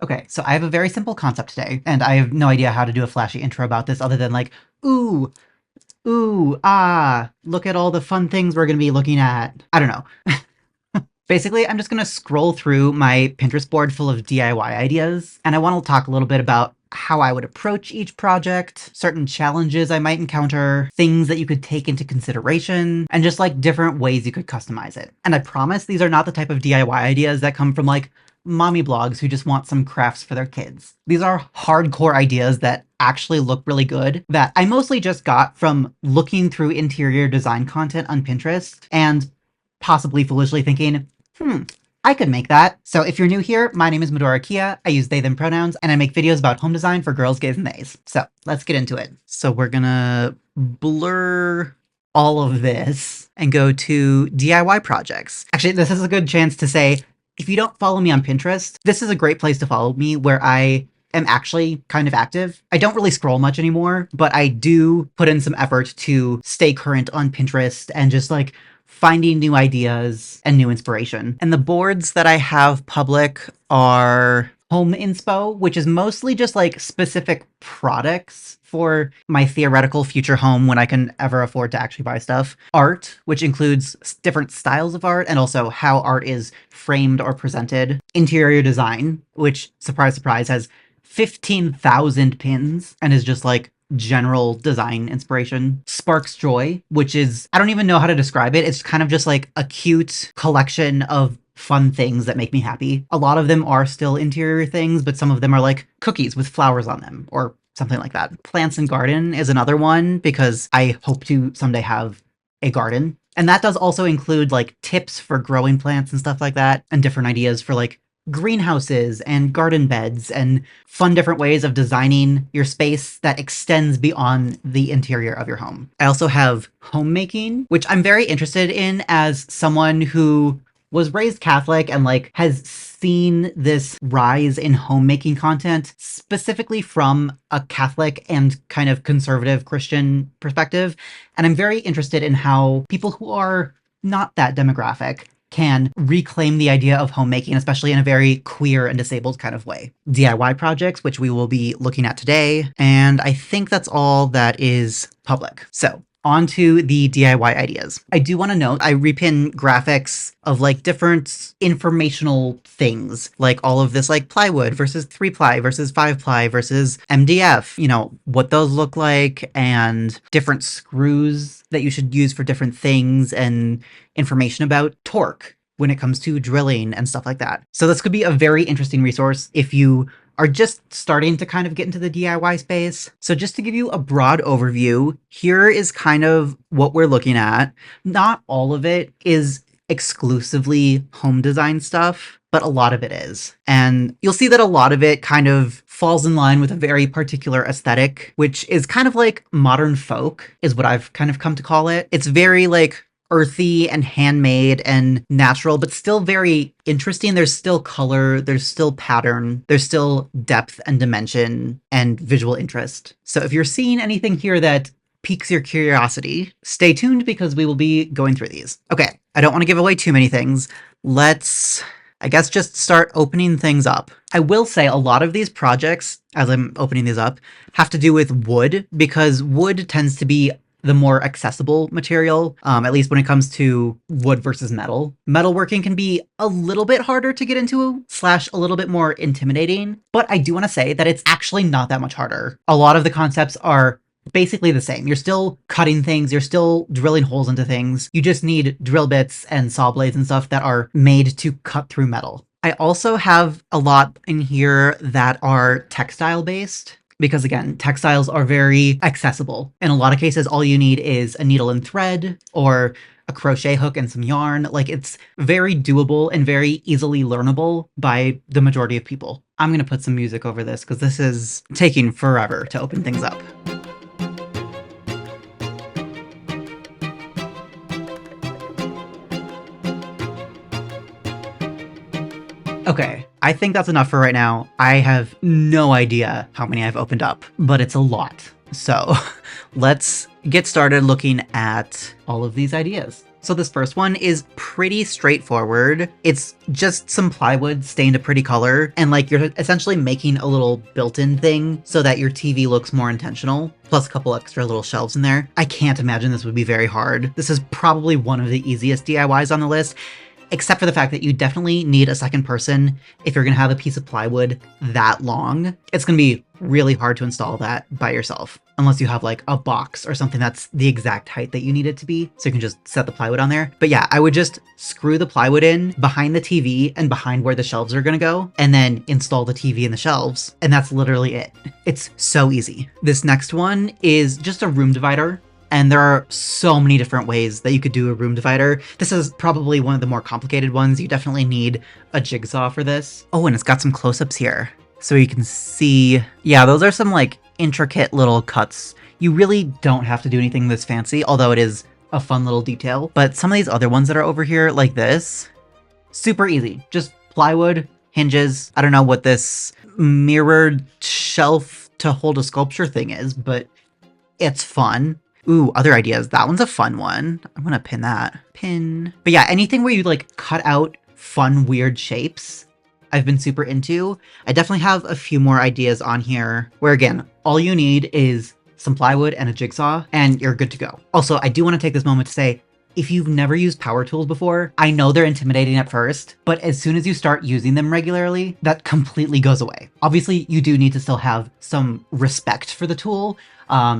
Okay, so I have a very simple concept today, and I have no idea how to do a flashy intro about this other than like, ooh, ooh, ah, look at all the fun things we're gonna be looking at. I don't know. Basically, I'm just gonna scroll through my Pinterest board full of DIY ideas, and I want to talk a little bit about how I would approach each project, certain challenges I might encounter, things that you could take into consideration, and just like different ways you could customize it. And I promise these are not the type of DIY ideas that come from like mommy blogs who just want some crafts for their kids. These are hardcore ideas that actually look really good that I mostly just got from looking through interior design content on Pinterest and possibly foolishly thinking, I could make that. So if you're new here, my name is Medora Kia. I use they, them pronouns, and I make videos about home design for girls, gays, and theys. So let's get into it. So we're gonna blur all of this and go to DIY projects. Actually, this is a good chance to say, if you don't follow me on Pinterest, this is a great place to follow me where I am actually kind of active. I don't really scroll much anymore, but I do put in some effort to stay current on Pinterest and just like finding new ideas and new inspiration. And the boards that I have public are home inspo, which is mostly just like specific products for my theoretical future home when I can ever afford to actually buy stuff. Art, which includes different styles of art and also how art is framed or presented. Interior design, which, surprise, surprise, has 15,000 pins and is just like general design inspiration. Sparks Joy, which is, I don't even know how to describe it. It's kind of just like a cute collection of fun things that make me happy. A lot of them are still interior things, but some of them are like cookies with flowers on them or something like that. Plants and Garden is another one because I hope to someday have a garden. And that does also include like tips for growing plants and stuff like that, and different ideas for like greenhouses and garden beds and fun different ways of designing your space that extends beyond the interior of your home. I also have homemaking, which I'm very interested in as someone who was raised Catholic and like has seen this rise in homemaking content specifically from a Catholic and kind of conservative Christian perspective. And I'm very interested in how people who are not that demographic can reclaim the idea of homemaking, especially in a very queer and disabled kind of way. DIY projects, which we will be looking at today. And I think that's all that is public. So on to the DIY ideas. I do want to note, I repin graphics of like different informational things, like all of this like plywood versus 3-ply versus 5-ply versus MDF, you know, what those look like and different screws that you should use for different things and information about torque when it comes to drilling and stuff like that. So this could be a very interesting resource if you are just starting to kind of get into the DIY space. So just to give you a broad overview, here is kind of what we're looking at. Not all of it is exclusively home design stuff, but a lot of it is. And you'll see that a lot of it kind of falls in line with a very particular aesthetic, which is kind of like modern folk, is what I've kind of come to call it. It's very like earthy and handmade and natural, but still very interesting. There's still color, there's still pattern, there's still depth and dimension and visual interest. So if you're seeing anything here that piques your curiosity, stay tuned because we will be going through these. Okay, I don't want to give away too many things. Let's, I guess, just start opening things up. I will say a lot of these projects, as I'm opening these up, have to do with wood because wood tends to be the more accessible material, at least when it comes to wood versus metal. Metalworking can be a little bit harder to get into, / a little bit more intimidating, but I do want to say that it's actually not that much harder. A lot of the concepts are basically the same. You're still cutting things, you're still drilling holes into things. You just need drill bits and saw blades and stuff that are made to cut through metal. I also have a lot in here that are textile based, because again, textiles are very accessible. In a lot of cases, all you need is a needle and thread or a crochet hook and some yarn. Like, it's very doable and very easily learnable by the majority of people. I'm going to put some music over this because this is taking forever to open things up. Okay, I think that's enough for right now. I have no idea how many I've opened up, but it's a lot. So let's get started looking at all of these ideas. So this first one is pretty straightforward. It's just some plywood stained a pretty color, and like you're essentially making a little built-in thing so that your TV looks more intentional, plus a couple extra little shelves in there. I can't imagine this would be very hard. This is probably one of the easiest DIYs on the list, except for the fact that you definitely need a second person if you're gonna have a piece of plywood that long. It's gonna be really hard to install that by yourself, unless you have like a box or something that's the exact height that you need it to be, so you can just set the plywood on there. But yeah, I would just screw the plywood in behind the TV and behind where the shelves are gonna go, and then install the TV in the shelves, and that's literally it. It's so easy. This next one is just a room divider. And there are so many different ways that you could do a room divider. This is probably one of the more complicated ones. You definitely need a jigsaw for this. Oh, and it's got some close-ups here. So you can see, yeah, those are some like intricate little cuts. You really don't have to do anything this fancy, although it is a fun little detail. But some of these other ones that are over here, like this, super easy. Just plywood, hinges. I don't know what this mirrored shelf to hold a sculpture thing is, but it's fun. Ooh, other ideas. That one's a fun one. I'm gonna pin that. Pin. But yeah, anything where you like cut out fun, weird shapes, I've been super into. I definitely have a few more ideas on here where, again, all you need is some plywood and a jigsaw and you're good to go. Also, I do want to take this moment to say, if you've never used power tools before, I know they're intimidating at first, but as soon as you start using them regularly, that completely goes away. Obviously, you do need to still have some respect for the tool,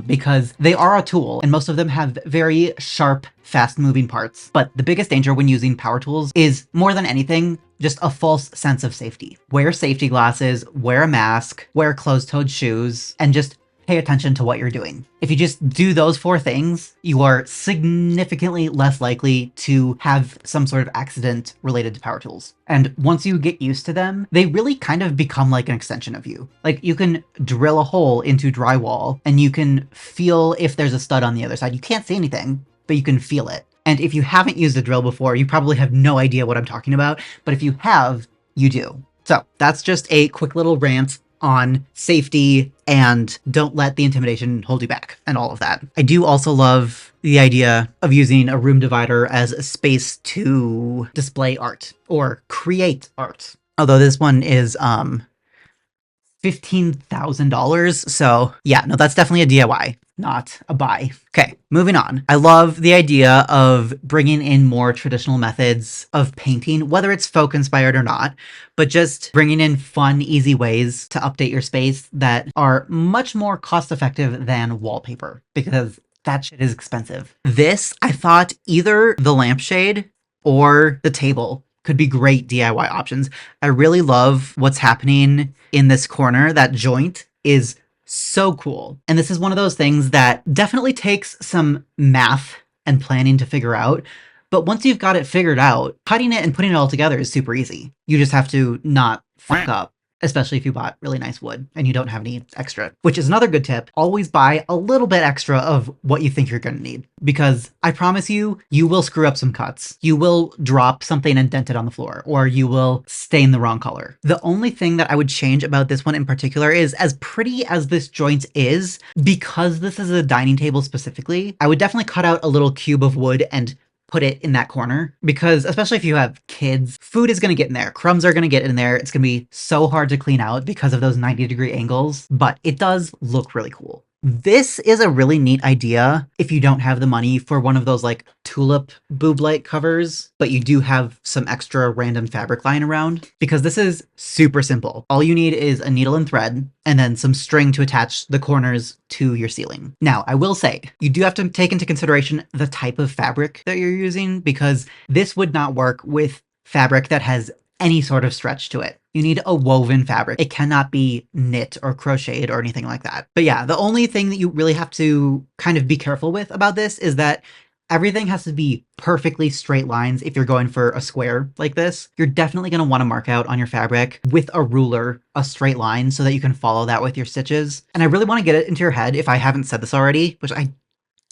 because they are a tool and most of them have very sharp, fast-moving parts. But the biggest danger when using power tools is, more than anything, just a false sense of safety. Wear safety glasses, wear a mask, wear closed-toed shoes, and just pay attention to what you're doing. If you just do those 4 things, you are significantly less likely to have some sort of accident related to power tools. And once you get used to them, they really kind of become like an extension of you. Like you can drill a hole into drywall and you can feel if there's a stud on the other side. You can't see anything, but you can feel it. And if you haven't used a drill before, you probably have no idea what I'm talking about. But if you have, you do. So that's just a quick little rant on safety and don't let the intimidation hold you back and all of that. I do also love the idea of using a room divider as a space to display art or create art. Although this one is $15,000. So yeah, no, that's definitely a DIY, not a buy. Okay, moving on. I love the idea of bringing in more traditional methods of painting, whether it's folk inspired or not, but just bringing in fun, easy ways to update your space that are much more cost effective than wallpaper, because that shit is expensive. This, I thought either the lampshade or the table could be great DIY options. I really love what's happening in this corner. That joint is so cool. And this is one of those things that definitely takes some math and planning to figure out. But once you've got it figured out, cutting it and putting it all together is super easy. You just have to not fuck up, especially if you bought really nice wood and you don't have any extra, which is another good tip. Always buy a little bit extra of what you think you're going to need, because I promise you, you will screw up some cuts. You will drop something and dent it on the floor, or you will stain the wrong color. The only thing that I would change about this one in particular is, as pretty as this joint is, because this is a dining table specifically, I would definitely cut out a little cube of wood and put it in that corner, because especially if you have kids, food is going to get in there. Crumbs are going to get in there. It's going to be so hard to clean out because of those 90-degree angles, but it does look really cool. This is a really neat idea if you don't have the money for one of those like tulip boob light covers, but you do have some extra random fabric lying around, because this is super simple. All you need is a needle and thread and then some string to attach the corners to your ceiling. Now, I will say, you do have to take into consideration the type of fabric that you're using, because this would not work with fabric that has any sort of stretch to it. You need a woven fabric. It cannot be knit or crocheted or anything like that. But yeah, the only thing that you really have to kind of be careful with about this is that everything has to be perfectly straight lines. If you're going for a square like this, you're definitely going to want to mark out on your fabric with a ruler a straight line so that you can follow that with your stitches. And I really want to get it into your head, if I haven't said this already, which I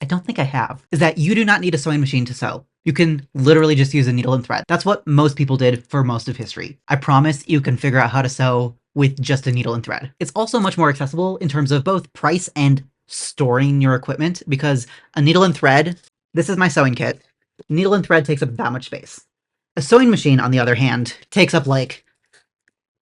don't think I have, is that you do not need a sewing machine to sew. You can literally just use a needle and thread. That's what most people did for most of history. I promise you can figure out how to sew with just a needle and thread. It's also much more accessible in terms of both price and storing your equipment, because a needle and thread, this is my sewing kit. Needle and thread takes up that much space. A sewing machine, on the other hand, takes up like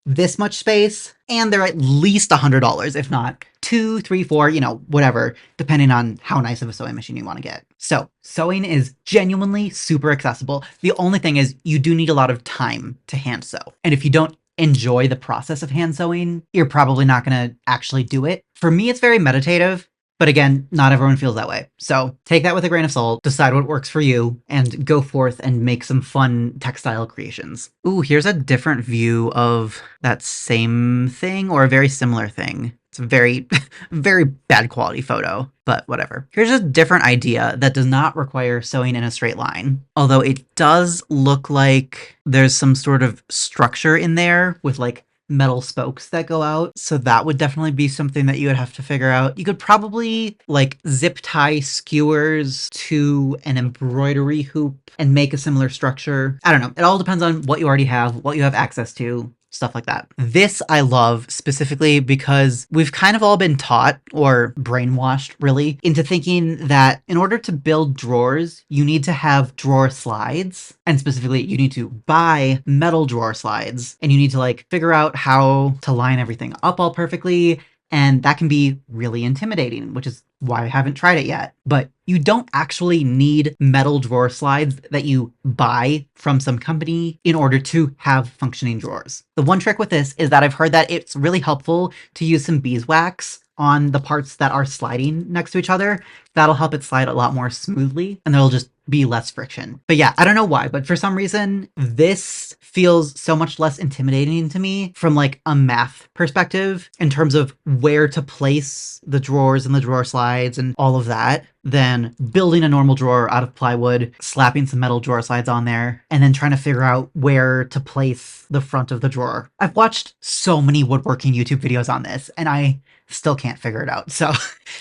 this much space, and they're at least $100, if not two, three, four, whatever, depending on how nice of a sewing machine you want to get. So sewing is genuinely super accessible. The only thing is you do need a lot of time to hand sew. And if you don't enjoy the process of hand sewing, you're probably not going to actually do it. For me, it's very meditative. But again, not everyone feels that way. So take that with a grain of salt, decide what works for you, and go forth and make some fun textile creations. Ooh, here's a different view of that same thing or a very similar thing. It's a very, very bad quality photo, but whatever. Here's a different idea that does not require sewing in a straight line. Although it does look like there's some sort of structure in there with like metal spokes that go out. So that would definitely be something that you would have to figure out. You could probably like zip tie skewers to an embroidery hoop and make a similar structure. I don't know. It all depends on what you already have, what you have access to, stuff like that. This I love specifically because we've kind of all been taught or brainwashed really into thinking that in order to build drawers, you need to have drawer slides. And specifically, you need to buy metal drawer slides and you need to like figure out how to line everything up all perfectly. And that can be really intimidating, which is why I haven't tried it yet. But you don't actually need metal drawer slides that you buy from some company in order to have functioning drawers. The one trick with this is that I've heard that it's really helpful to use some beeswax on the parts that are sliding next to each other. That'll help it slide a lot more smoothly and there'll just be less friction. But yeah, I don't know why, but for some reason, this feels so much less intimidating to me from like a math perspective in terms of where to place the drawers and the drawer slides and all of that than building a normal drawer out of plywood, slapping some metal drawer slides on there, and then trying to figure out where to place the front of the drawer. I've watched so many woodworking YouTube videos on this, and I still can't figure it out. So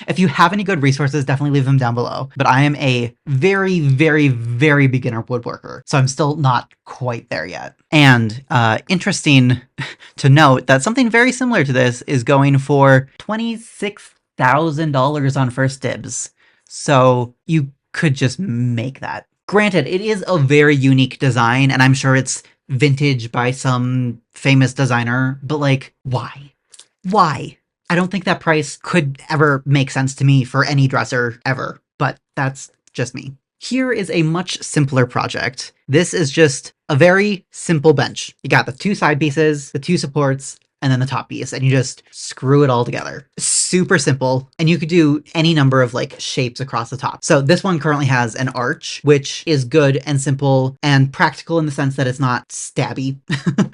if you have any good resources, definitely leave them down below. But I am a very, very, very beginner woodworker, so I'm still not quite there yet. And interesting to note that something very similar to this is going for $26,000 on First Dibs. So you could just make that. Granted, it is a very unique design, and I'm sure it's vintage by some famous designer, but like, why? Why? I don't think that price could ever make sense to me for any dresser ever, but that's just me. Here is a much simpler project. This is just a very simple bench. You got the two side pieces, the two supports, and then the top piece, and you just screw it all together. Super simple, and you could do any number of like shapes across the top. So this one currently has an arch, which is good and simple and practical in the sense that it's not stabby,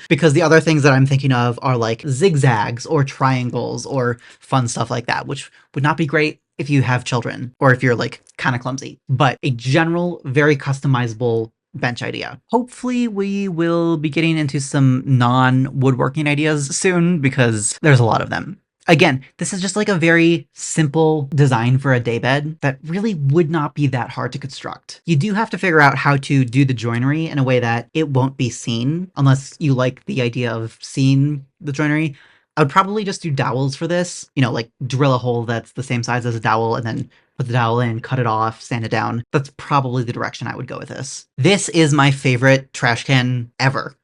because the other things that I'm thinking of are like zigzags or triangles or fun stuff like that, which would not be great if you have children or if you're like kind of clumsy, but a general, very customizable bench idea. Hopefully we will be getting into some non-woodworking ideas soon because there's a lot of them. Again, this is just like a very simple design for a daybed that really would not be that hard to construct. You do have to figure out how to do the joinery in a way that it won't be seen unless you like the idea of seeing the joinery. I would probably just do dowels for this, like drill a hole that's the same size as a dowel and then put the dowel in, cut it off, sand it down. That's probably the direction I would go with this. This is my favorite trash can ever.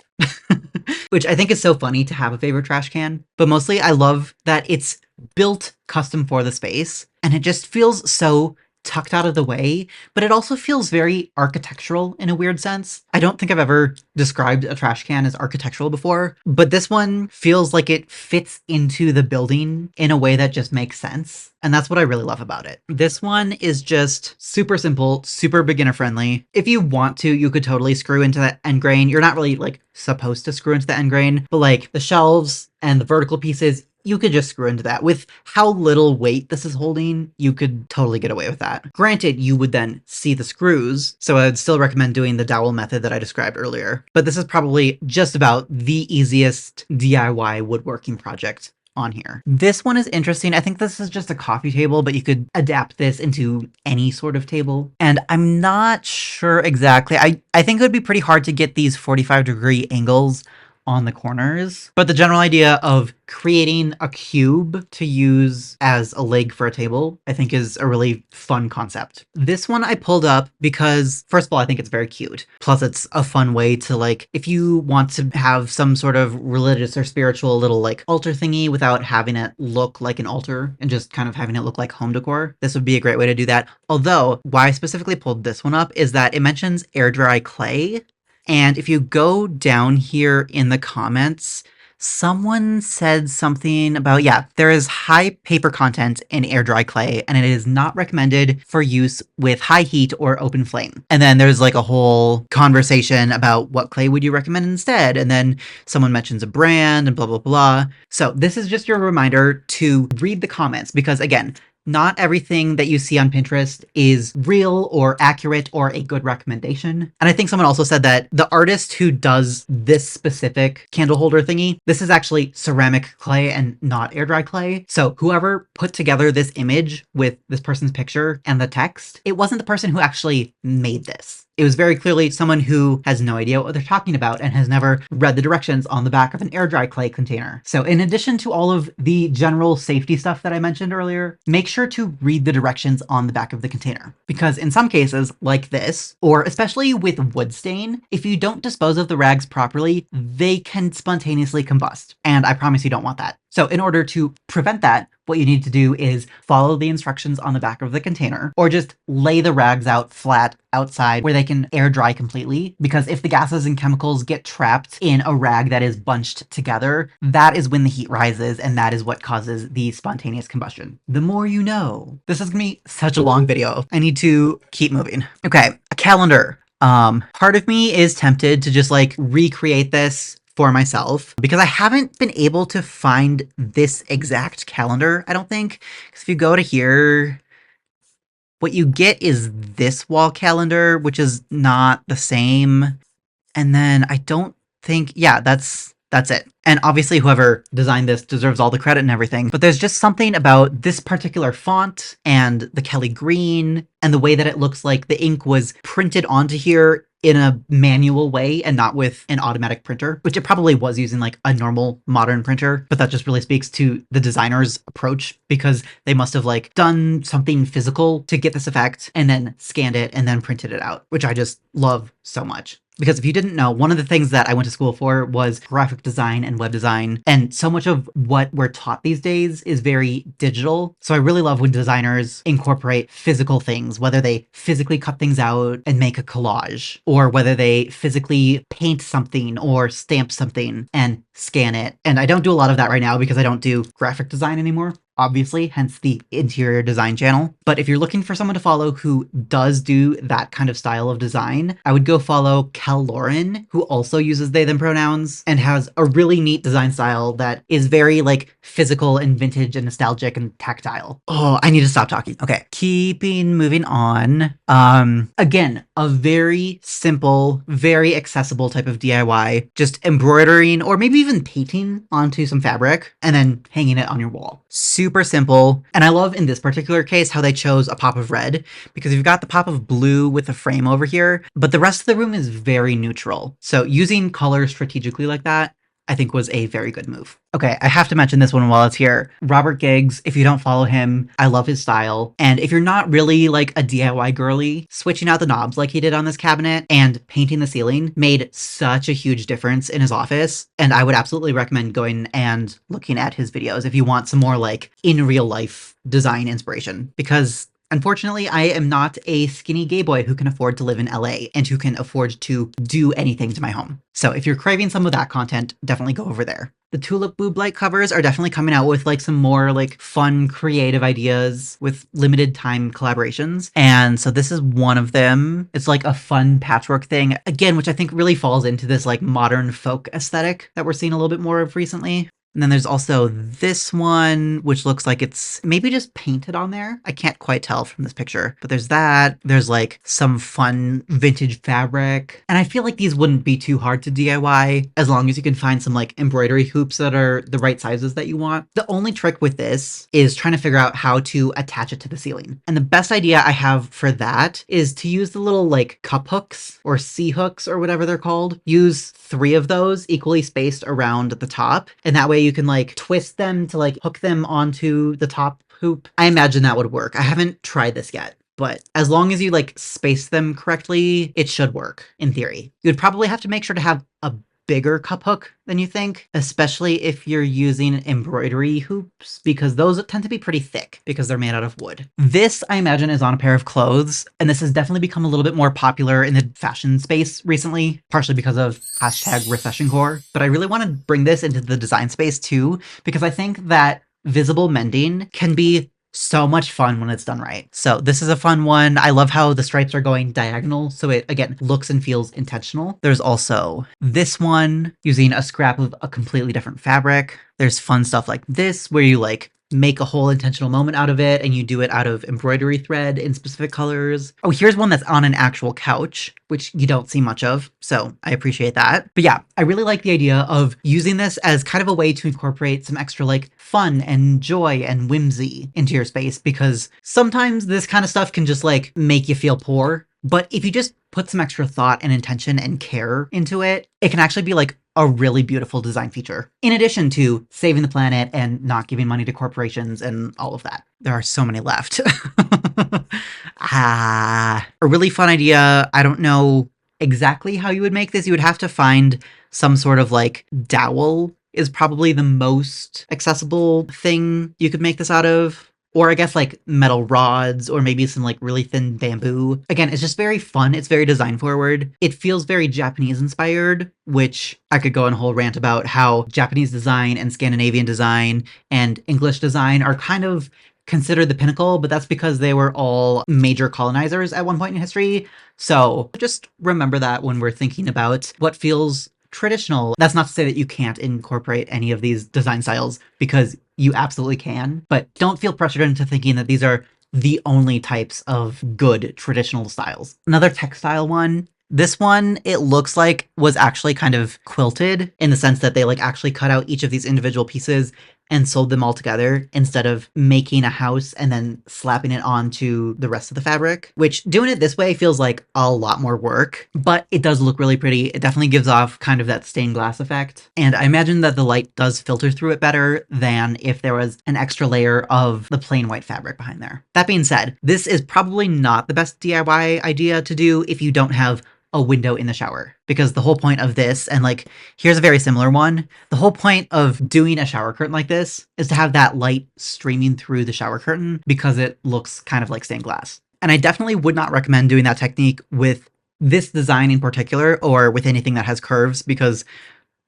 Which I think is so funny to have a favorite trash can, but mostly I love that it's built custom for the space and it just feels so tucked out of the way, but it also feels very architectural in a weird sense. I don't think I've ever described a trash can as architectural before, but this one feels like it fits into the building in a way that just makes sense. And that's what I really love about it. This one is just super simple, super beginner friendly. If you want to, you could totally screw into that end grain. You're not really like supposed to screw into the end grain, but like the shelves and the vertical pieces, you could just screw into that. With how little weight this is holding, you could totally get away with that. Granted, you would then see the screws, so I would still recommend doing the dowel method that I described earlier. But this is probably just about the easiest DIY woodworking project on here. This one is interesting. I think this is just a coffee table, but you could adapt this into any sort of table. And I'm not sure exactly. I think it would be pretty hard to get these 45-degree angles on the corners. But the general idea of creating a cube to use as a leg for a table, I think is a really fun concept. This one I pulled up because, first of all, I think it's very cute. Plus, it's a fun way to, like, if you want to have some sort of religious or spiritual little, like, altar thingy without having it look like an altar and just kind of having it look like home decor, this would be a great way to do that. Although, why I specifically pulled this one up is that it mentions air dry clay. And if you go down here in the comments, someone said something about, yeah, there is high paper content in air dry clay, and it is not recommended for use with high heat or open flame. And then there's like a whole conversation about what clay would you recommend instead. And then someone mentions a brand and blah, blah, blah. So this is just your reminder to read the comments because, again, not everything that you see on Pinterest is real or accurate or a good recommendation. And I think someone also said that the artist who does this specific candle holder thingy, this is actually ceramic clay and not air dry clay. So whoever put together this image with this person's picture and the text, it wasn't the person who actually made this. It was very clearly someone who has no idea what they're talking about and has never read the directions on the back of an air dry clay container. So in addition to all of the general safety stuff that I mentioned earlier, make sure to read the directions on the back of the container. Because in some cases, like this, or especially with wood stain, if you don't dispose of the rags properly, they can spontaneously combust. And I promise you don't want that. So in order to prevent that, what you need to do is follow the instructions on the back of the container, or just lay the rags out flat outside where they can air dry completely. Because if the gases and chemicals get trapped in a rag that is bunched together, that is when the heat rises, and that is what causes the spontaneous combustion. The more you know. This is gonna be such a long video. I need to keep moving. Okay, a calendar. Part of me is tempted to just like recreate this for myself because I haven't been able to find this exact calendar, I don't think. Because if you go to here, what you get is this wall calendar, which is not the same. And then I don't think, yeah, that's it. And obviously whoever designed this deserves all the credit and everything, but there's just something about this particular font and the Kelly green and the way that it looks like the ink was printed onto here in a manual way and not with an automatic printer, which it probably was using like a normal modern printer, but that just really speaks to the designer's approach because they must have like done something physical to get this effect and then scanned it and then printed it out, which I just love so much. Because if you didn't know, one of the things that I went to school for was graphic design and web design. And so much of what we're taught these days is very digital. So I really love when designers incorporate physical things, whether they physically cut things out and make a collage, or whether they physically paint something or stamp something and scan it. And I don't do a lot of that right now because I don't do graphic design anymore, obviously, hence the interior design channel. But if you're looking for someone to follow who does do that kind of style of design, I would go follow Cal Lauren, who also uses they, them pronouns and has a really neat design style that is very like physical and vintage and nostalgic and tactile. Oh, I need to stop talking. Okay, moving on. Again, a very simple, very accessible type of DIY, just embroidering or maybe even painting onto some fabric and then hanging it on your wall. Super simple. And I love in this particular case how they chose a pop of red because you've got the pop of blue with the frame over here, but the rest of the room is very neutral. So using color strategically like that, I think was a very good move. Okay, I have to mention this one while it's here. Robert Giggs, if you don't follow him, I love his style. And if you're not really like a DIY girly, switching out the knobs like he did on this cabinet and painting the ceiling made such a huge difference in his office. And I would absolutely recommend going and looking at his videos if you want some more like in real life design inspiration, because unfortunately, I am not a skinny gay boy who can afford to live in LA and who can afford to do anything to my home. So if you're craving some of that content, definitely go over there. The Tulip Boob Light covers are definitely coming out with like some more like fun, creative ideas with limited time collaborations. And so this is one of them. It's like a fun patchwork thing, again, which I think really falls into this like modern folk aesthetic that we're seeing a little bit more of recently. And then there's also this one, which looks like it's maybe just painted on there. I can't quite tell from this picture, but there's that. There's like some fun vintage fabric. And I feel like these wouldn't be too hard to DIY as long as you can find some like embroidery hoops that are the right sizes that you want. The only trick with this is trying to figure out how to attach it to the ceiling. And the best idea I have for that is to use the little like cup hooks or C hooks or whatever they're called. Use 3 of those equally spaced around the top. And that way you can like twist them to like hook them onto the top hoop. I imagine that would work. I haven't tried this yet, but as long as you like space them correctly, it should work in theory. You would probably have to make sure to have a bigger cup hook than you think, especially if you're using embroidery hoops, because those tend to be pretty thick because they're made out of wood. This, I imagine, is on a pair of clothes, and this has definitely become a little bit more popular in the fashion space recently, partially because of hashtag recession core. But I really want to bring this into the design space too, because I think that visible mending can be so much fun when it's done right. So this is a fun one. I love how the stripes are going diagonal, so it, again, looks and feels intentional. There's also this one using a scrap of a completely different fabric. There's fun stuff like this where you like make a whole intentional moment out of it and you do it out of embroidery thread in specific colors. Oh, here's one that's on an actual couch, which you don't see much of, so I appreciate that. But yeah, I really like the idea of using this as kind of a way to incorporate some extra like fun and joy and whimsy into your space, because sometimes this kind of stuff can just like make you feel poor. But if you just put some extra thought and intention and care into it, it can actually be like a really beautiful design feature, in addition to saving the planet and not giving money to corporations and all of that. There are so many left. A really fun idea. I don't know exactly how you would make this. You would have to find some sort of like dowel is probably the most accessible thing you could make this out of. Or I guess like metal rods or maybe some like really thin bamboo. Again, it's just very fun. It's very design forward. It feels very Japanese inspired, which I could go on a whole rant about how Japanese design and Scandinavian design and English design are kind of considered the pinnacle, but that's because they were all major colonizers at one point in history. So just remember that when we're thinking about what feels traditional. That's not to say that you can't incorporate any of these design styles, because you absolutely can, but don't feel pressured into thinking that these are the only types of good traditional styles. Another textile one. This one, it looks like was actually kind of quilted in the sense that they like actually cut out each of these individual pieces and sewed them all together instead of making a house and then slapping it onto the rest of the fabric, which doing it this way feels like a lot more work, but it does look really pretty. It definitely gives off kind of that stained glass effect. And I imagine that the light does filter through it better than if there was an extra layer of the plain white fabric behind there. That being said, this is probably not the best DIY idea to do if you don't have a window in the shower, because the whole point of this, and like here's a very similar one, the whole point of doing a shower curtain like this is to have that light streaming through the shower curtain because it looks kind of like stained glass. And I definitely would not recommend doing that technique with this design in particular or with anything that has curves, because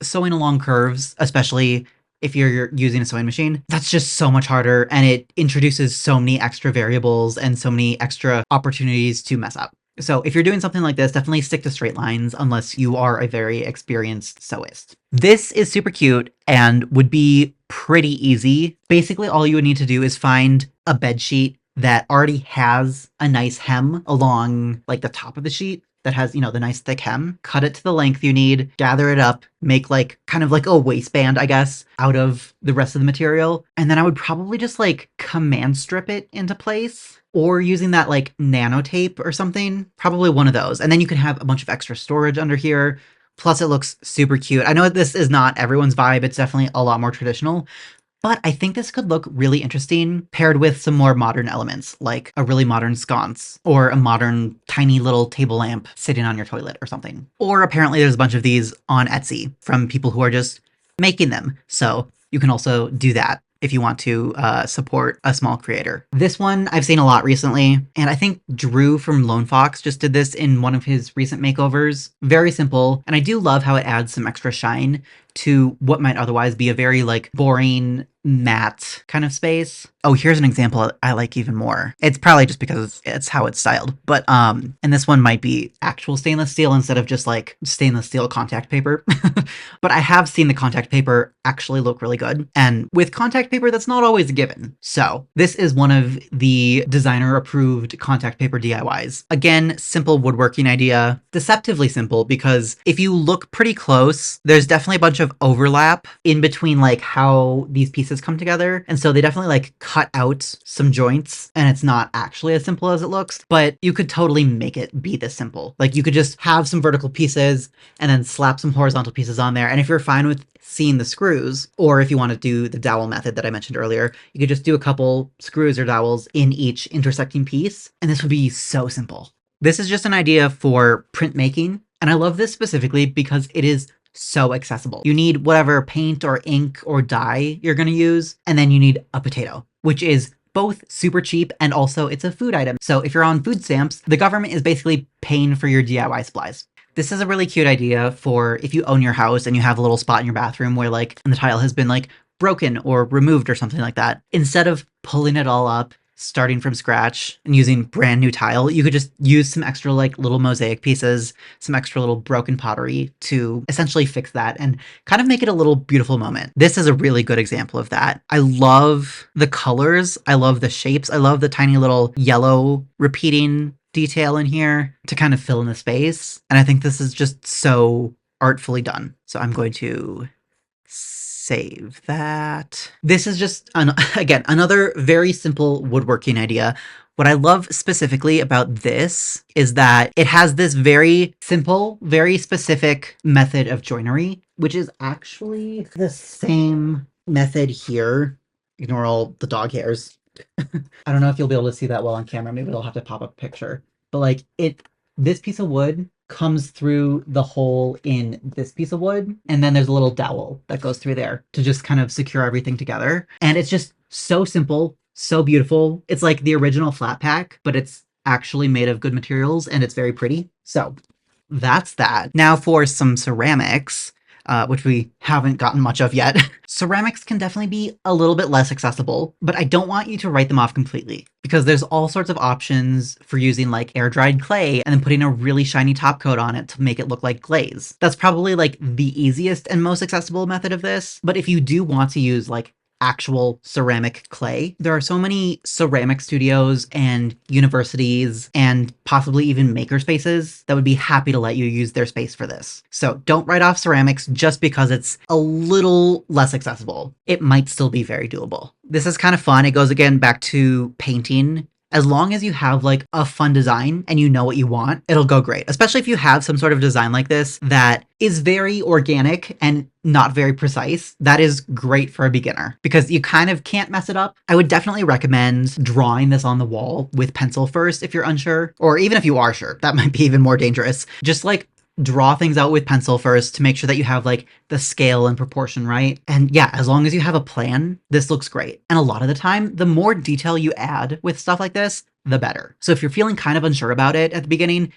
sewing along curves, especially if you're using a sewing machine, that's just so much harder, and it introduces so many extra variables and so many extra opportunities to mess up. So if you're doing something like this, definitely stick to straight lines unless you are a very experienced sewist. This is super cute and would be pretty easy. Basically, all you would need to do is find a bed sheet that already has a nice hem along like the top of the sheet that has, you know, the nice thick hem. Cut it to the length you need, gather it up, make like kind of like a waistband, I guess, out of the rest of the material. And then I would probably just like command strip it into place, or using that like nano tape or something, probably one of those. And then you can have a bunch of extra storage under here. Plus it looks super cute. I know this is not everyone's vibe. It's definitely a lot more traditional, but I think this could look really interesting paired with some more modern elements, like a really modern sconce or a modern tiny little table lamp sitting on your toilet or something. Or apparently there's a bunch of these on Etsy from people who are just making them. So you can also do that if you want to support a small creator. This one I've seen a lot recently, and I think Drew from Lone Fox just did this in one of his recent makeovers. Very simple, and I do love how it adds some extra shine to what might otherwise be a very like boring matte kind of space. Oh, here's an example I like even more. It's probably just because it's how it's styled, but and this one might be actual stainless steel instead of just like stainless steel contact paper. But I have seen the contact paper actually look really good, and with contact paper that's not always a given. So this is one of the designer approved contact paper DIYs. Again, simple woodworking idea, deceptively simple, because if you look pretty close, there's definitely a bunch of overlap in between like how these pieces come together, and so they definitely like cut out some joints, and it's not actually as simple as it looks, but you could totally make it be this simple. Like you could just have some vertical pieces and then slap some horizontal pieces on there, and if you're fine with seeing the screws, or if you want to do the dowel method that I mentioned earlier, you could just do a couple screws or dowels in each intersecting piece, and this would be so simple. This is just an idea for printmaking, and I love this specifically because it is so accessible. You need whatever paint or ink or dye you're going to use, and then you need a potato, which is both super cheap and also it's a food item. So if you're on food stamps, the government is basically paying for your DIY supplies. This is a really cute idea for if you own your house and you have a little spot in your bathroom where like the tile has been like broken or removed or something like that. Instead of pulling it all up, starting from scratch and using brand new tile, you could just use some extra like little mosaic pieces, some extra little broken pottery to essentially fix that and kind of make it a little beautiful moment. This is a really good example of that. I love the colors. I love the shapes. I love the tiny little yellow repeating detail in here to kind of fill in the space. And I think this is just so artfully done. So I'm going to save that. This is just, again, another very simple woodworking idea. What I love specifically about this is that it has this very simple, very specific method of joinery, which is actually the same method here. Ignore all the dog hairs. I don't know if you'll be able to see that well on camera. Maybe it'll have to pop up a picture. But like this piece of wood comes through the hole in this piece of wood, and then there's a little dowel that goes through there to just kind of secure everything together. And it's just so simple, so beautiful. It's like the original flat pack, but it's actually made of good materials and it's very pretty. So that's that. Now for some ceramics. Which we haven't gotten much of yet. Ceramics can definitely be a little bit less accessible, but I don't want you to write them off completely because there's all sorts of options for using like air-dried clay and then putting a really shiny top coat on it to make it look like glaze. That's probably like the easiest and most accessible method of this, but if you do want to use like actual ceramic clay. There are so many ceramic studios and universities and possibly even maker spaces that would be happy to let you use their space for this. So don't write off ceramics just because it's a little less accessible. It might still be very doable. This is kind of fun. It goes again back to painting. As long as you have like a fun design and you know what you want, it'll go great. Especially if you have some sort of design like this that is very organic and not very precise. That is great for a beginner because you kind of can't mess it up. I would definitely recommend drawing this on the wall with pencil first if you're unsure, or even if you are sure, that might be even more dangerous. Just like draw things out with pencil first to make sure that you have like the scale and proportion right. And yeah, as long as you have a plan, this looks great. And a lot of the time, the more detail you add with stuff like this, the better. So if you're feeling kind of unsure about it at the beginning,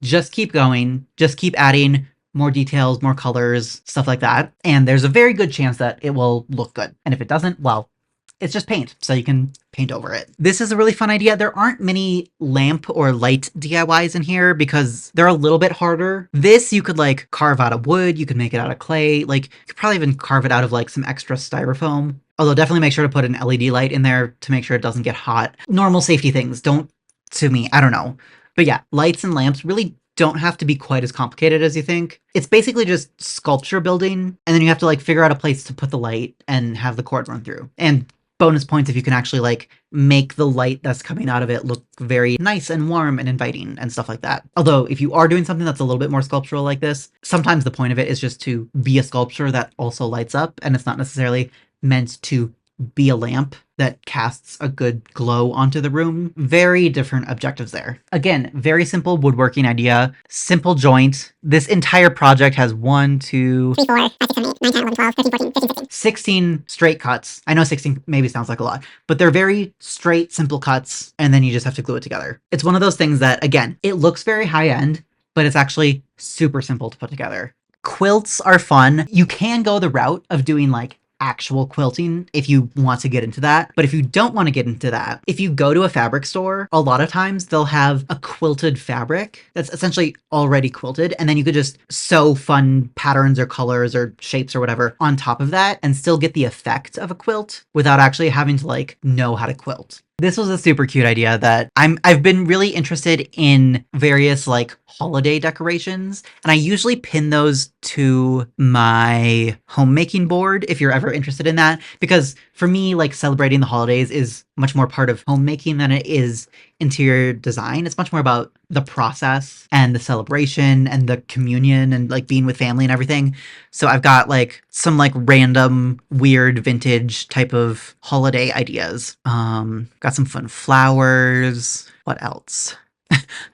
just keep going, just keep adding more details, more colors, stuff like that. And there's a very good chance that it will look good. And if it doesn't, well, it's just paint, so you can paint over it. This is a really fun idea. There aren't many lamp or light DIYs in here because they're a little bit harder. This you could like carve out of wood, you could make it out of clay, like you could probably even carve it out of like some extra styrofoam. Although definitely make sure to put an LED light in there to make sure it doesn't get hot. Normal safety things, don't to me, I don't know. But yeah, lights and lamps really don't have to be quite as complicated as you think. It's basically just sculpture building, and then you have to like figure out a place to put the light and have the cord run through. And bonus points if you can actually like make the light that's coming out of it look very nice and warm and inviting and stuff like that. Although if you are doing something that's a little bit more sculptural like this, sometimes the point of it is just to be a sculpture that also lights up, and it's not necessarily meant to be a lamp that casts a good glow onto the room. Very different objectives there. Again, very simple woodworking idea, simple joint. This entire project has 1, 2, 3, 4, 5, 6, 7, 8, 9, 10, 11, 12, 13, 14, 15, 16. 16 straight cuts. I know 16 maybe sounds like a lot, but they're very straight, simple cuts, and then you just have to glue it together. It's one of those things that, again, it looks very high end, but it's actually super simple to put together. Quilts are fun. You can go the route of doing like actual quilting if you want to get into that. But if you don't want to get into that, if you go to a fabric store, a lot of times they'll have a quilted fabric that's essentially already quilted. And then you could just sew fun patterns or colors or shapes or whatever on top of that and still get the effect of a quilt without actually having to like know how to quilt. This was a super cute idea that I've been really interested in various like holiday decorations, and I usually pin those to my homemaking board if you're ever interested in that, because for me, like celebrating the holidays is much more part of homemaking than it is interior design. It's much more about the process and the celebration and the communion and like being with family and everything. So I've got like some like random weird vintage type of holiday ideas. Got some fun flowers. What else?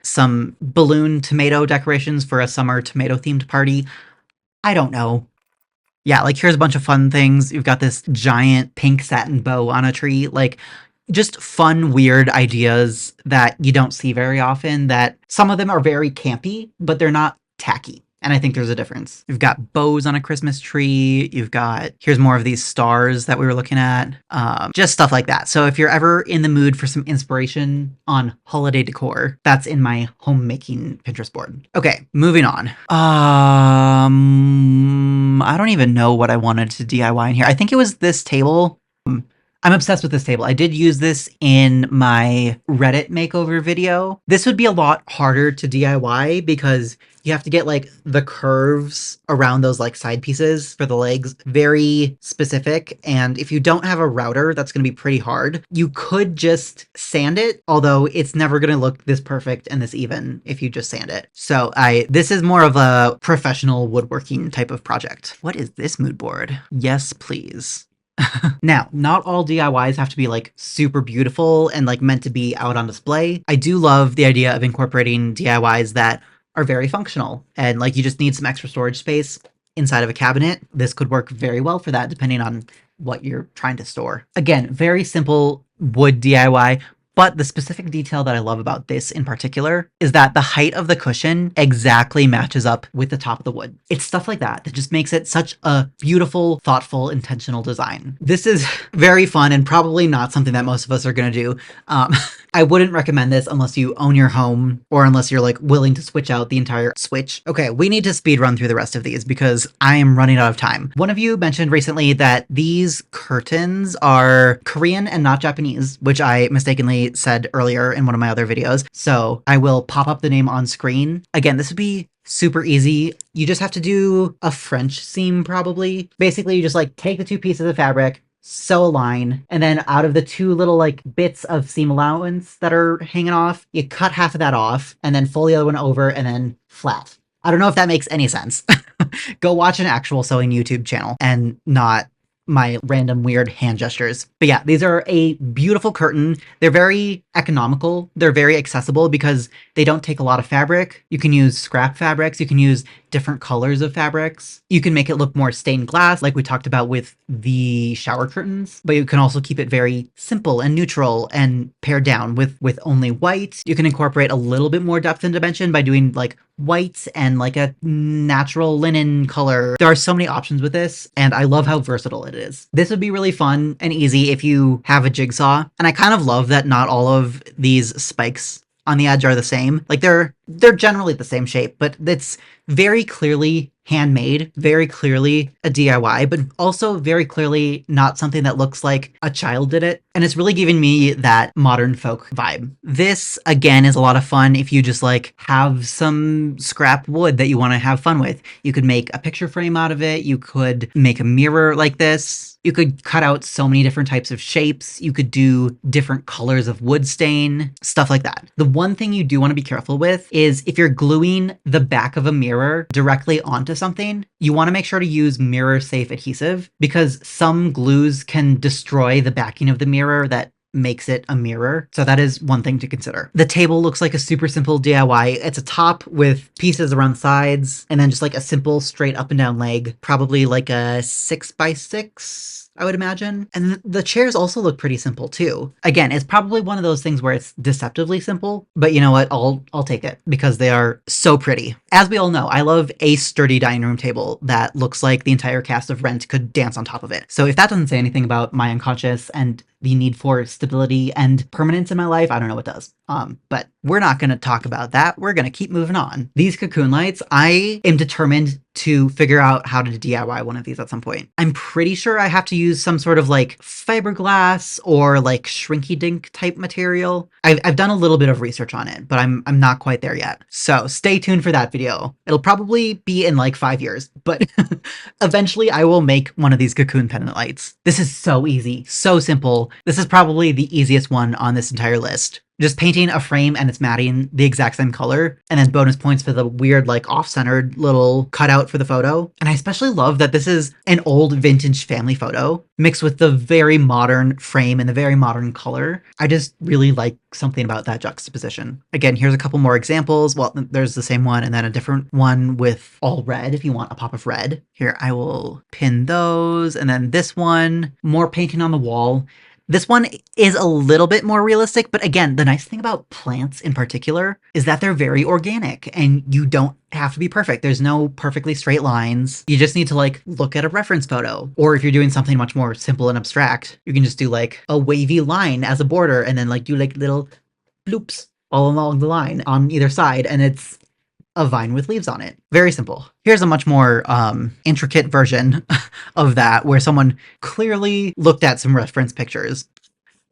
Some balloon tomato decorations for a summer tomato themed party. I don't know. Yeah, like here's a bunch of fun things. You've got this giant pink satin bow on a tree. Like just fun, weird ideas that you don't see very often, that some of them are very campy, but they're not tacky. And I think there's a difference. You've got bows on a Christmas tree. You've got, here's more of these stars that we were looking at. Just stuff like that. So if you're ever in the mood for some inspiration on holiday decor, that's in my homemaking Pinterest board. Okay, moving on. I don't even know what I wanted to DIY in here. I think it was this table. I'm obsessed with this table. I did use this in my Reddit makeover video. This would be a lot harder to DIY because you have to get like the curves around those like side pieces for the legs very specific. And if you don't have a router, that's going to be pretty hard. You could just sand it, although it's never going to look this perfect and this even if you just sand it. So this is more of a professional woodworking type of project. What is this mood board? Yes, please. Now, not all DIYs have to be like super beautiful and like meant to be out on display. I do love the idea of incorporating DIYs that are very functional and like you just need some extra storage space inside of a cabinet. This could work very well for that depending on what you're trying to store. Again, very simple wood DIY. But the specific detail that I love about this in particular is that the height of the cushion exactly matches up with the top of the wood. It's stuff like that that just makes it such a beautiful, thoughtful, intentional design. This is very fun and probably not something that most of us are going to do. I wouldn't recommend this unless you own your home or unless you're like willing to switch out the entire switch. Okay, we need to speed run through the rest of these because I am running out of time. One of you mentioned recently that these curtains are Korean and not Japanese, which I mistakenly said earlier in one of my other videos. So I will pop up the name on screen. Again, this would be super easy. You just have to do a French seam probably. Basically, you just like take the two pieces of fabric, sew a line, and then out of the two little like bits of seam allowance that are hanging off, you cut half of that off and then fold the other one over and then flat. I don't know if that makes any sense. Go watch an actual sewing YouTube channel and not my random weird hand gestures. But yeah, these are a beautiful curtain. They're very economical. They're very accessible because they don't take a lot of fabric. You can use scrap fabrics. You can use different colors of fabrics. You can make it look more stained glass like we talked about with the shower curtains, but you can also keep it very simple and neutral and pared down with only white. You can incorporate a little bit more depth and dimension by doing like white and like a natural linen color. There are so many options with this, and I love how versatile it is. This would be really fun and easy if you have a jigsaw, and I kind of love that not all of these spikes on the edge are the same. Like they're generally the same shape, but it's very clearly handmade, very clearly a DIY, but also very clearly not something that looks like a child did it. And it's really giving me that modern folk vibe. This, again, is a lot of fun if you just like have some scrap wood that you want to have fun with. You could make a picture frame out of it. You could make a mirror like this. You could cut out so many different types of shapes. You could do different colors of wood stain, stuff like that. The one thing you do want to be careful with is if you're gluing the back of a mirror directly onto something, you want to make sure to use mirror safe adhesive because some glues can destroy the backing of the mirror that makes it a mirror. So that is one thing to consider. The table looks like a super simple DIY. It's a top with pieces around the sides and then just like a simple straight up and down leg, probably like a 6x6 I would imagine. And the chairs also look pretty simple too. Again, it's probably one of those things where it's deceptively simple, but you know what? I'll take it because they are so pretty. As we all know, I love a sturdy dining room table that looks like the entire cast of Rent could dance on top of it. So if that doesn't say anything about my unconscious and the need for stability and permanence in my life, I don't know what does. But we're not going to talk about that. We're going to keep moving on. These cocoon lights, I am determined to figure out how to DIY one of these at some point. I'm pretty sure I have to use some sort of like fiberglass or like shrinky dink type material. I've done a little bit of research on it, but I'm not quite there yet. So stay tuned for that video. It'll probably be in like 5 years, but eventually I will make one of these cocoon pendant lights. This is so easy, so simple. This is probably the easiest one on this entire list. Just painting a frame and it's matting the exact same color, and then bonus points for the weird like off-centered little cutout for the photo. And I especially love that this is an old vintage family photo mixed with the very modern frame and the very modern color. I just really like something about that juxtaposition. Again, here's a couple more examples. Well, there's the same one and then a different one with all red if you want a pop of red. Here, I will pin those. And then this one, more painting on the wall. This one is a little bit more realistic, but again, the nice thing about plants in particular is that they're very organic and you don't have to be perfect. There's no perfectly straight lines. You just need to like look at a reference photo. Or if you're doing something much more simple and abstract, you can just do like a wavy line as a border and then like do like little bloops all along the line on either side. And it's a vine with leaves on it. Very simple. Here's a much more intricate version of that where someone clearly looked at some reference pictures.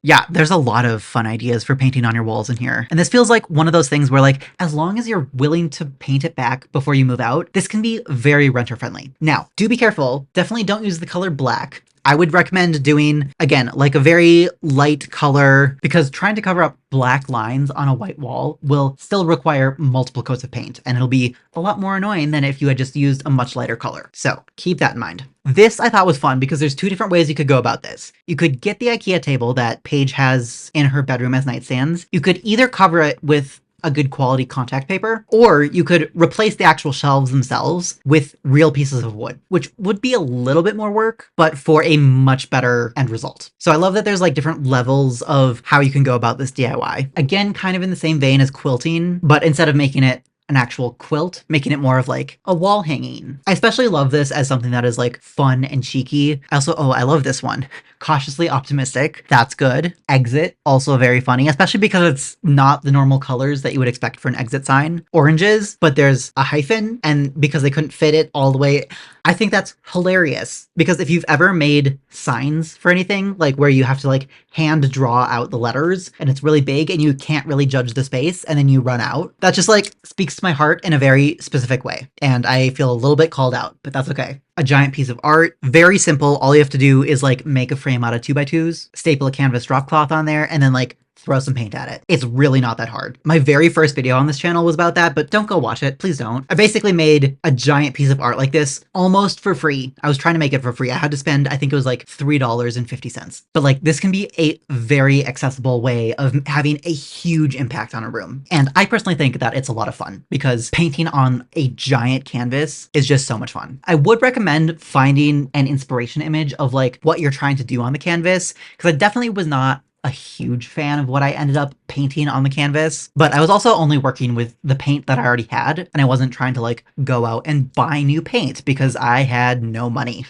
Yeah, there's a lot of fun ideas for painting on your walls in here. And this feels like one of those things where like, as long as you're willing to paint it back before you move out, this can be very renter friendly. Now, do be careful. Definitely don't use the color black. I would recommend doing, again, like a very light color because trying to cover up black lines on a white wall will still require multiple coats of paint and it'll be a lot more annoying than if you had just used a much lighter color. So keep that in mind. This I thought was fun because there's two different ways you could go about this. You could get the IKEA table that Paige has in her bedroom as nightstands. You could either cover it with a good quality contact paper, or you could replace the actual shelves themselves with real pieces of wood, which would be a little bit more work, but for a much better end result. So I love that there's like different levels of how you can go about this DIY. Again, kind of in the same vein as quilting, but instead of making it an actual quilt, making it more of like a wall hanging. I especially love this as something that is like fun and cheeky. Also, oh, I love this one. Cautiously optimistic. That's good. Exit, also very funny, especially because it's not the normal colors that you would expect for an exit sign. Oranges, but there's a hyphen, and because they couldn't fit it all the way, I think that's hilarious. Because if you've ever made signs for anything, like where you have to like hand draw out the letters and it's really big and you can't really judge the space and then you run out, that just like speaks to my heart in a very specific way. And I feel a little bit called out, but that's okay. A giant piece of art, very simple. All you have to do is like make a frame out of 2x2s, staple a canvas drop cloth on there, and then like throw some paint at it. It's really not that hard. My very first video on this channel was about that, but don't go watch it. Please don't. I basically made a giant piece of art like this almost for free. I was trying to make it for free. I had to spend, I think it was like $3.50. But like this can be a very accessible way of having a huge impact on a room. And I personally think that it's a lot of fun because painting on a giant canvas is just so much fun. I would recommend finding an inspiration image of like what you're trying to do on the canvas, because I definitely was not a huge fan of what I ended up painting on the canvas, but I was also only working with the paint that I already had, and I wasn't trying to like go out and buy new paint because I had no money.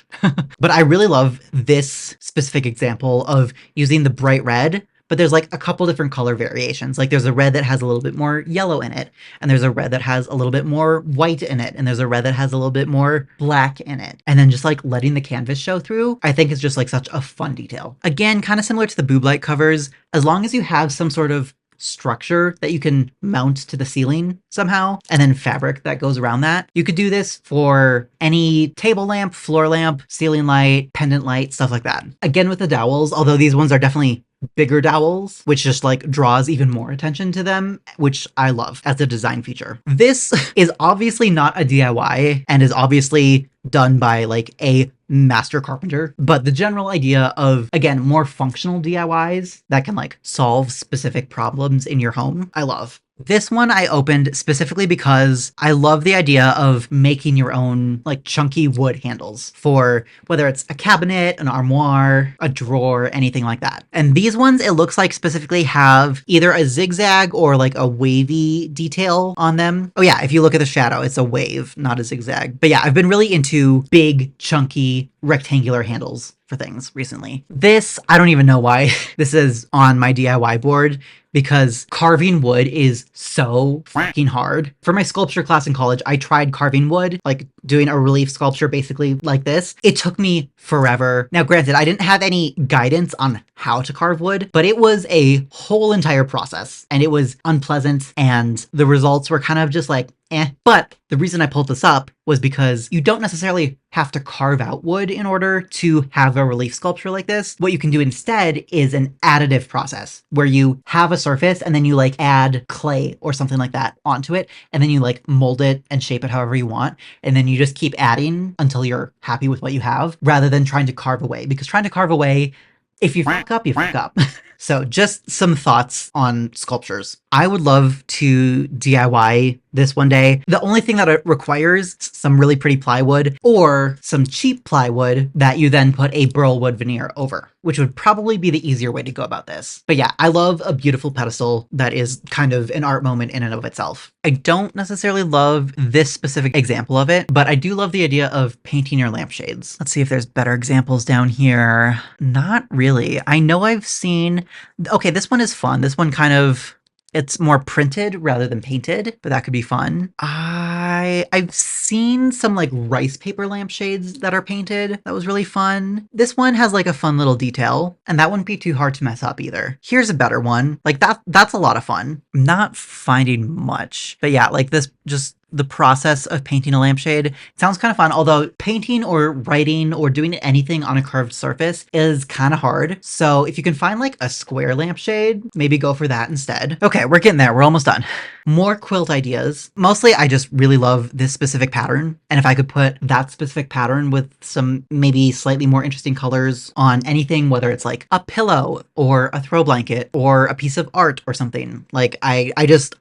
But I really love this specific example of using the bright red, but there's like a couple different color variations. Like there's a red that has a little bit more yellow in it, and there's a red that has a little bit more white in it, and there's a red that has a little bit more black in it. And then just like letting the canvas show through, I think is just like such a fun detail. Again, kind of similar to the boob light covers, as long as you have some sort of structure that you can mount to the ceiling somehow, and then fabric that goes around that. You could do this for any table lamp, floor lamp, ceiling light, pendant light, stuff like that. Again, with the dowels, although these ones are definitely bigger dowels, which just like draws even more attention to them, which I love as a design feature. This is obviously not a DIY and is obviously done by like a master carpenter. But the general idea of, again, more functional DIYs that can like solve specific problems in your home, I love. This one I opened specifically because I love the idea of making your own like chunky wood handles for whether it's a cabinet, an armoire, a drawer, anything like that. And these ones, it looks like specifically have either a zigzag or like a wavy detail on them. Oh yeah, if you look at the shadow, it's a wave, not a zigzag. But yeah, I've been really into big, chunky, rectangular handles for things recently. This, I don't even know why this is on my DIY board, because carving wood is so fucking hard. For my sculpture class in college, I tried carving wood, like doing a relief sculpture basically like this. It took me forever. Now, granted, I didn't have any guidance on how to carve wood, but it was a whole entire process and it was unpleasant and the results were kind of just like, eh. But the reason I pulled this up was because you don't necessarily have to carve out wood in order to have a relief sculpture like this. What you can do instead is an additive process where you have a surface and then you like add clay or something like that onto it. And then you like mold it and shape it however you want. And then you just keep adding until you're happy with what you have rather than trying to carve away, because trying to carve away, if you fuck up, you fuck up. So just some thoughts on sculptures. I would love to DIY this one day. The only thing that it requires some really pretty plywood or some cheap plywood that you then put a burl wood veneer over, which would probably be the easier way to go about this. But yeah, I love a beautiful pedestal that is kind of an art moment in and of itself. I don't necessarily love this specific example of it, but I do love the idea of painting your lampshades. Let's see if there's better examples down here. Not really. I know I've seen... Okay, this one is fun. This one kind of... It's more printed rather than painted, but that could be fun. I've seen some like rice paper lampshades that are painted. That was really fun. This one has like a fun little detail, and that wouldn't be too hard to mess up either. Here's a better one. Like that's a lot of fun. I'm not finding much, but yeah, like this just the process of painting a lampshade sounds kind of fun, although painting or writing or doing anything on a curved surface is kind of hard. So if you can find like a square lampshade, maybe go for that instead. Okay, we're getting there. We're almost done. More quilt ideas. Mostly I just really love this specific pattern. And if I could put that specific pattern with some maybe slightly more interesting colors on anything, whether it's like a pillow or a throw blanket or a piece of art or something, like I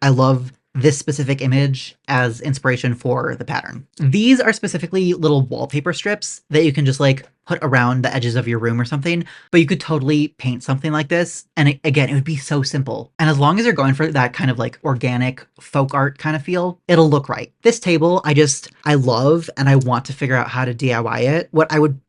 love this specific image as inspiration for the pattern. These are specifically little wallpaper strips that you can just like put around the edges of your room or something, but you could totally paint something like this. And again, it would be so simple. And as long as you're going for that kind of like organic folk art kind of feel, it'll look right. This table, I love, and I want to figure out how to DIY it. What I would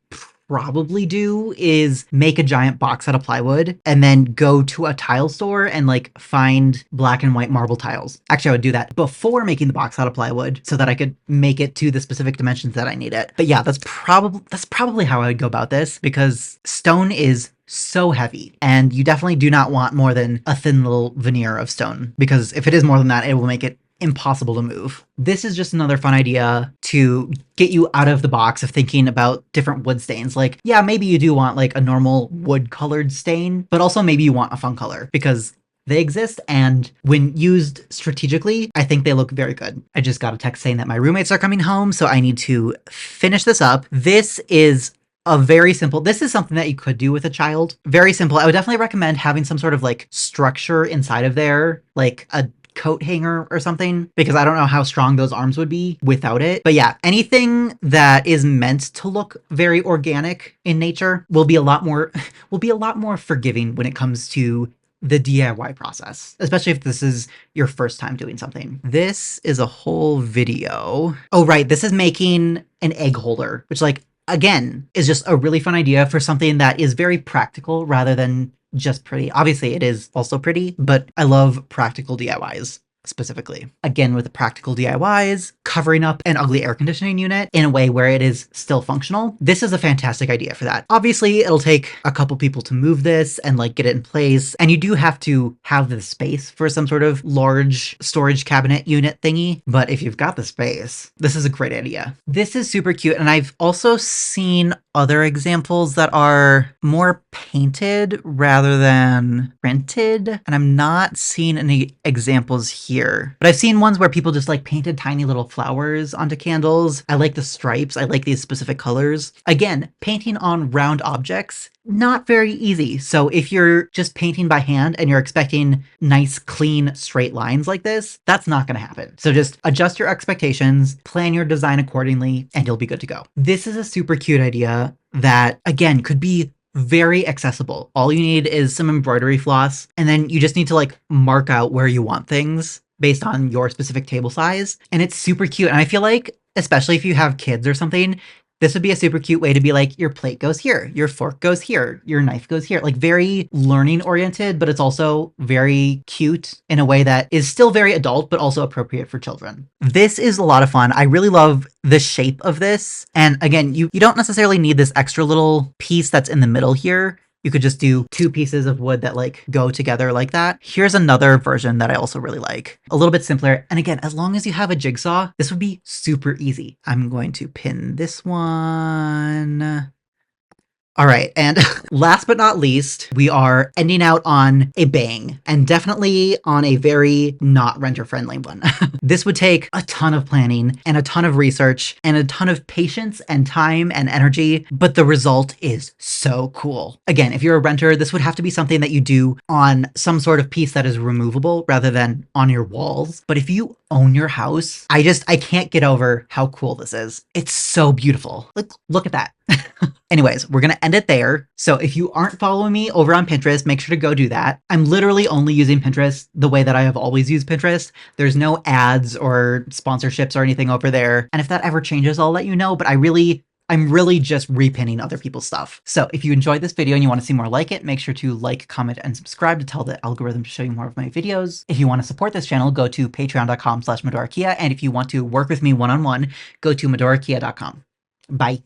probably do is make a giant box out of plywood and then go to a tile store and like find black and white marble tiles. Actually, I would do that before making the box out of plywood so that I could make it to the specific dimensions that I need it. But yeah, that's probably how I would go about this, because stone is so heavy and you definitely do not want more than a thin little veneer of stone, because if it is more than that, it will make it impossible to move. This is just another fun idea to get you out of the box of thinking about different wood stains. Like, yeah, maybe you do want like a normal wood colored stain, but also maybe you want a fun color, because they exist, and when used strategically, I think they look very good. I just got a text saying that my roommates are coming home, so I need to finish this up. This is this is something that you could do with a child. Very simple. I would definitely recommend having some sort of like structure inside of there, like a coat hanger or something, because I don't know how strong those arms would be without it. But yeah, anything that is meant to look very organic in nature will be a lot more forgiving when it comes to the DIY process, especially if this is your first time doing something. This is a whole video. Oh, right. This is making an egg holder, which like, again, is just a really fun idea for something that is very practical rather than just pretty. Obviously, it is also pretty, but I love practical DIYs specifically. Again, with the practical DIYs, covering up an ugly air conditioning unit in a way where it is still functional. This is a fantastic idea for that. Obviously, it'll take a couple people to move this and like get it in place. And you do have to have the space for some sort of large storage cabinet unit thingy. But if you've got the space, this is a great idea. This is super cute. And I've also seen other examples that are more painted rather than printed. And I'm not seeing any examples here here. But I've seen ones where people just like painted tiny little flowers onto candles. I like the stripes. I like these specific colors. Again, painting on round objects, not very easy. So if you're just painting by hand and you're expecting nice, clean, straight lines like this, that's not going to happen. So just adjust your expectations, plan your design accordingly, and you'll be good to go. This is a super cute idea that, again, could be very accessible. All you need is some embroidery floss, and then you just need to like mark out where you want things based on your specific table size. And it's super cute. And I feel like, especially if you have kids or something, this would be a super cute way to be like, your plate goes here, your fork goes here, your knife goes here. Like very learning oriented, but it's also very cute in a way that is still very adult, but also appropriate for children. This is a lot of fun. I really love the shape of this. And again, you don't necessarily need this extra little piece that's in the middle here. You could just do 2 pieces of wood that like go together like that. Here's another version that I also really like. A little bit simpler. And again, as long as you have a jigsaw, this would be super easy. I'm going to pin this one. All right, and last but not least, we are ending out on a bang, and definitely on a very not renter-friendly one. This would take a ton of planning and a ton of research and a ton of patience and time and energy, but the result is so cool. Again, if you're a renter, this would have to be something that you do on some sort of piece that is removable rather than on your walls. But if you own your house, I can't get over how cool this is. It's so beautiful. Look at that. Anyways, we're going to end it there. So if you aren't following me over on Pinterest, make sure to go do that. I'm literally only using Pinterest the way that I have always used Pinterest. There's no ads or sponsorships or anything over there. And if that ever changes, I'll let you know. But I'm really just repinning other people's stuff. So if you enjoyed this video and you want to see more like it, make sure to like, comment, and subscribe to tell the algorithm to show you more of my videos. If you want to support this channel, go to patreon.com/medorakia. And if you want to work with me one-on-one, go to medorakia.com. Bye.